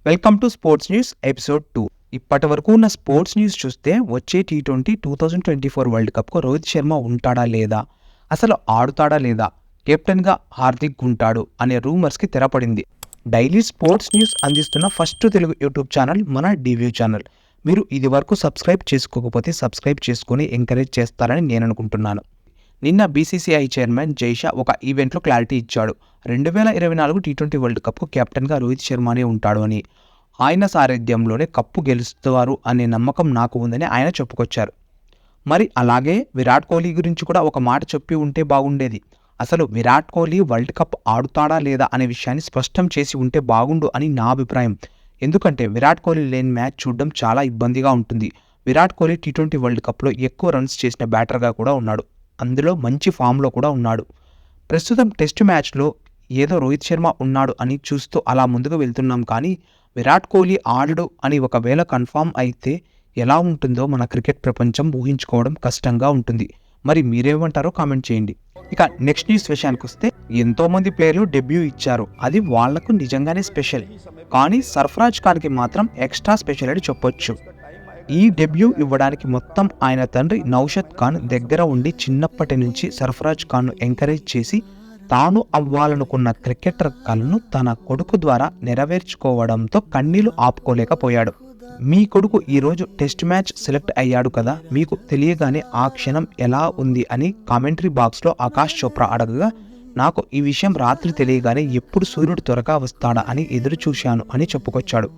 Welcome to sports news episode 2. ఇప్పటి వరకు ఉన్న స్పోర్ట్స్ న్యూస్ చూస్తే వచ్చే T20 2024 వరల్డ్ కప్కు రోహిత్ శర్మ ఉంటాడా లేదా, అసలు ఆడుతాడా లేదా, కెప్టెన్గా హార్దిక్ ఉంటాడు అనే రూమర్స్కి తెరపడింది. డైలీ స్పోర్ట్స్ న్యూస్ అందిస్తున్న ఫస్ట్ తెలుగు యూట్యూబ్ ఛానల్ మన డివ్యూ ఛానల్. మీరు ఇది వరకు సబ్స్క్రైబ్ చేసుకోకపోతే సబ్స్క్రైబ్ చేసుకొని ఎంకరేజ్ చేస్తారని నేను అనుకుంటున్నాను. నిన్న బీసీసీఐ చైర్మన్ జైషా ఒక ఈవెంట్లో క్లారిటీ ఇచ్చాడు. 2024 T20 వరల్డ్ కప్కు కెప్టెన్గా రోహిత్ శర్మనే ఉంటాడు అని. ఆయన సారథ్యంలోనే కప్పు గెలుస్తారు అనే నమ్మకం నాకు ఉందని ఆయన చెప్పుకొచ్చారు. మరి అలాగే విరాట్ కోహ్లీ గురించి కూడా ఒక మాట చెప్పి ఉంటే బాగుండేది. అసలు విరాట్ కోహ్లీ వరల్డ్ కప్ ఆడుతాడా లేదా అనే విషయాన్ని స్పష్టం చేసి ఉంటే బాగుండు అని నా అభిప్రాయం. ఎందుకంటే విరాట్ కోహ్లీ లేని మ్యాచ్ చూడడం చాలా ఇబ్బందిగా ఉంటుంది. విరాట్ కోహ్లీ T20 వరల్డ్ కప్లో ఎక్కువ రన్స్ చేసిన బ్యాటర్గా కూడా ఉన్నాడు. అందులో మంచి ఫామ్లో కూడా ఉన్నాడు. ప్రస్తుతం టెస్ట్ మ్యాచ్లో ఏదో రోహిత్ శర్మ ఉన్నాడు అని చూస్తూ అలా ముందుకు వెళ్తున్నాం, కానీ విరాట్ కోహ్లీ ఆడడు అని ఒకవేళ కన్ఫామ్ అయితే ఎలా ఉంటుందో మన క్రికెట్ ప్రపంచం ఊహించుకోవడం కష్టంగా ఉంటుంది. మరి మీరేమంటారో కామెంట్ చేయండి. ఇక నెక్స్ట్ న్యూస్ విషయానికి వస్తే, ఎంతోమంది ప్లేయర్లు డెబ్యూ ఇచ్చారు, అది వాళ్లకు నిజంగానే స్పెషల్. కానీ సర్ఫరాజ్ ఖాన్కి మాత్రం ఎక్స్ట్రా స్పెషల్ అని చెప్పొచ్చు. ఈ డెబ్యూ ఇవ్వడానికి మొత్తం ఆయన తండ్రి నౌషద్ ఖాన్ దగ్గర ఉండి చిన్నప్పటి నుంచి సర్ఫరాజ్ ఖాన్ను ఎంకరేజ్ చేసి తాను అవ్వాలనుకున్న క్రికెటర్ కలను తన కొడుకు ద్వారా నెరవేర్చుకోవడంతో కన్నీళ్లు ఆపుకోలేకపోయాడు. మీ కొడుకు ఈరోజు టెస్ట్ మ్యాచ్ సెలెక్ట్ అయ్యాడు కదా, మీకు తెలియగానే ఆ క్షణం ఎలా ఉంది అని కామెంటరీ బాక్స్లో ఆకాష్ చోప్రా అడగగా, నాకు ఈ విషయం రాత్రి తెలియగానే ఎప్పుడు సూర్యుడు త్వరగా వస్తాడా అని ఎదురు చూశాను అని చెప్పుకొచ్చాడు.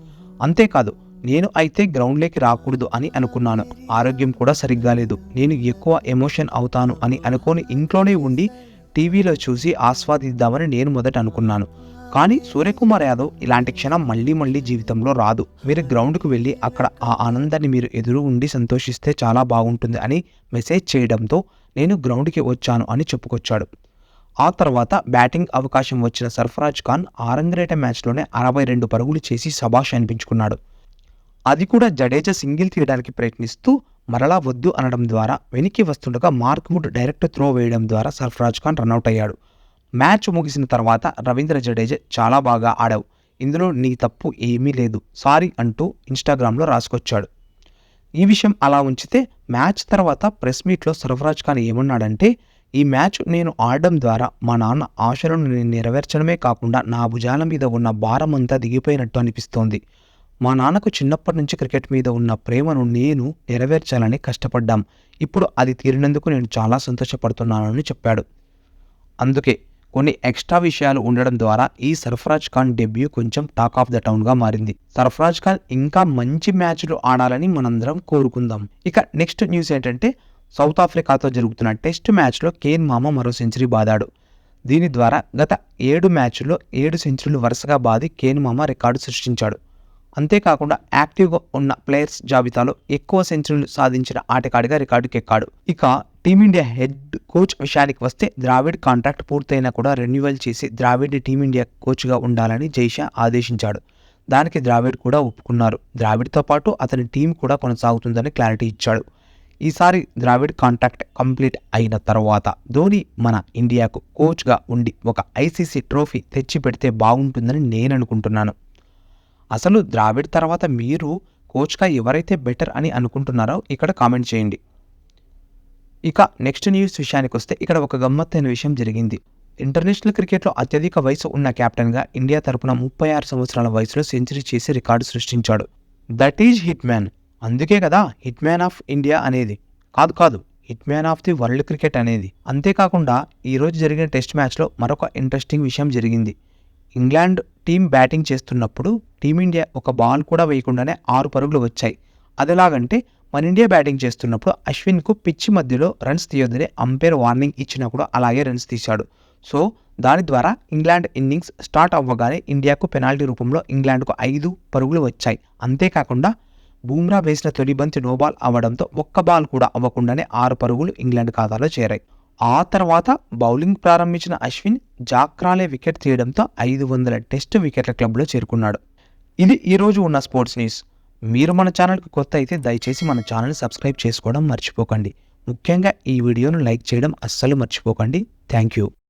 అంతేకాదు, నేను అయితే గ్రౌండ్లోకి రాకూడదు అని అనుకున్నాను. ఆరోగ్యం కూడా సరిగ్గా లేదు. నేను ఎక్కువ ఎమోషన్ అవుతాను అని అనుకొని ఇంట్లోనే ఉండి టీవీలో చూసి ఆస్వాదిద్దామని నేను మొదట అనుకున్నాను. కానీ సూర్యకుమార్ యాదవ్ ఇలాంటి క్షణం మళ్ళీ జీవితంలో రాదు. మీరు గ్రౌండ్కు వెళ్ళి అక్కడ ఆ ఆనందాన్ని మీరు ఎదురు ఉండి సంతోషిస్తే చాలా బాగుంటుంది అని మెసేజ్ చేయడంతో నేను గ్రౌండ్కి వచ్చాను అని చెప్పుకొచ్చాడు. ఆ తర్వాత బ్యాటింగ్ అవకాశం వచ్చిన సర్ఫరాజ్ ఖాన్ ఆరంగరేట మ్యాచ్లోనే 62 పరుగులు చేసి శభాష్ అనిపించుకున్నాడు. అది కూడా జడేజా సింగిల్ తీయడానికి ప్రయత్నిస్తూ మరలా వద్దు అనడం ద్వారా వెనక్కి వస్తుండగా మార్క్ వుడ్ డైరెక్ట్ త్రో వేయడం ద్వారా సర్ఫరాజ్ ఖాన్ రన్అట్ అయ్యాడు. మ్యాచ్ ముగిసిన తర్వాత రవీంద్ర జడేజా చాలా బాగా ఆడావు, ఇందులో నీ తప్పు ఏమీ లేదు, సారీ అంటూ ఇన్స్టాగ్రామ్లో రాసుకొచ్చాడు. ఈ విషయం అలా ఉంచితే మ్యాచ్ తర్వాత ప్రెస్ మీట్లో సర్ఫరాజ్ ఖాన్ ఏమన్నాడంటే, ఈ మ్యాచ్ నేను ఆడడం ద్వారా మా నాన్న ఆశలను నేను నెరవేర్చడమే కాకుండా నా భుజాల మీద ఉన్న భారం అంతా దిగిపోయినట్టు అనిపిస్తోంది. మా నాన్నకు చిన్నప్పటి నుంచి క్రికెట్ మీద ఉన్న ప్రేమను నేను నెరవేర్చాలని కష్టపడ్డాం. ఇప్పుడు అది తీరినందుకు నేను చాలా సంతోషపడుతున్నానని చెప్పాడు. అందుకే కొన్ని ఎక్స్ట్రా విషయాలు ఉండడం ద్వారా ఈ సర్ఫరాజ్ ఖాన్ డెబ్యూ కొంచెం టాక్ ఆఫ్ ద టౌన్గా మారింది. సర్ఫరాజ్ ఖాన్ ఇంకా మంచి మ్యాచ్లు ఆడాలని మనందరం కోరుకుందాం. ఇక నెక్స్ట్ న్యూస్ ఏంటంటే, సౌత్ ఆఫ్రికాతో జరుగుతున్న టెస్ట్ మ్యాచ్లో కేన్ మామ మరో సెంచరీ బాదాడు. దీని ద్వారా గత 7 మ్యాచ్ల్లో 7 సెంచరీలు వరుసగా బాది కేన్ మామ రికార్డు సృష్టించాడు. అంతేకాకుండా యాక్టివ్గా ఉన్న ప్లేయర్స్ జాబితాలో ఎక్కువ సెంచరీలు సాధించిన ఆటగాడిగా రికార్డుకెక్కాడు. ఇక టీమిండియా హెడ్ కోచ్ విషయానికి వస్తే, ద్రావిడ్ కాంట్రాక్ట్ పూర్తయినా కూడా రెన్యువల్ చేసి ద్రావిడ్ టీమిండియా కోచ్గా ఉండాలని జైషా ఆదేశించాడు. దానికి ద్రావిడ్ కూడా ఒప్పుకున్నారు. ద్రావిడ్తో పాటు అతని టీం కూడా కొనసాగుతుందని క్లారిటీ ఇచ్చాడు. ఈసారి ద్రావిడ్ కాంట్రాక్ట్ కంప్లీట్ అయిన తర్వాత ధోని మన ఇండియాకు కోచ్గా ఉండి ఒక ఐసీసీ ట్రోఫీ తెచ్చి పెడితే బాగుంటుందని నేను అనుకుంటున్నాను. అసలు ద్రావిడ్ తర్వాత మీరు కోచ్గా ఎవరైతే బెటర్ అని అనుకుంటున్నారో ఇక్కడ కామెంట్ చేయండి. ఇక నెక్స్ట్ న్యూస్ విషయానికి వస్తే, ఇక్కడ ఒక గమ్మత్తైన విషయం జరిగింది. ఇంటర్నేషనల్ క్రికెట్లో అత్యధిక వయసు ఉన్న కెప్టెన్గా ఇండియా తరపున 36 సంవత్సరాల వయసులో సెంచరీ చేసి రికార్డు సృష్టించాడు. That is hit man. అందుకే కదా హిట్ మ్యాన్ ఆఫ్ ఇండియా అనేది. కాదు hit man of the world cricket అనేది. అంతేకాకుండా ఈరోజు జరిగిన టెస్ట్ మ్యాచ్లో మరొక ఇంట్రెస్టింగ్ విషయం జరిగింది. ఇంగ్లాండ్ టీం బ్యాటింగ్ చేస్తున్నప్పుడు టీమిండియా ఒక బాల్ కూడా వేయకుండానే 6 పరుగులు వచ్చాయి. అదెలాగంటే, మన ఇండియా బ్యాటింగ్ చేస్తున్నప్పుడు అశ్విన్కు పిచ్చి మధ్యలో రన్స్ తీయొద్దని అంపైర్ వార్నింగ్ ఇచ్చినప్పుడు అలాగే రన్స్ తీశాడు. సో దాని ద్వారా ఇంగ్లాండ్ ఇన్నింగ్స్ స్టార్ట్ అవ్వగానే ఇండియాకు పెనాల్టీ రూపంలో ఇంగ్లాండ్కు 5 పరుగులు వచ్చాయి. అంతేకాకుండా బూమ్రా వేసిన తొలి బంతి నోబాల్ అవ్వడంతో ఒక్క బాల్ కూడా అవ్వకుండానే 6 పరుగులు ఇంగ్లాండ్ ఖాతాలో చేరాయి. ఆ తర్వాత బౌలింగ్ ప్రారంభించిన అశ్విన్ జాక్రాలే వికెట్ తీయడంతో 500 టెస్ట్ వికెట్ల క్లబ్లో చేరుకున్నాడు. ఇది ఈరోజు ఉన్న స్పోర్ట్స్ న్యూస్. మీరు మన ఛానల్కి కొత్త అయితే దయచేసి మన ఛానల్ని సబ్స్క్రైబ్ చేసుకోవడం మర్చిపోకండి. ముఖ్యంగా ఈ వీడియోను లైక్ చేయడం అస్సలు మర్చిపోకండి. Thank you.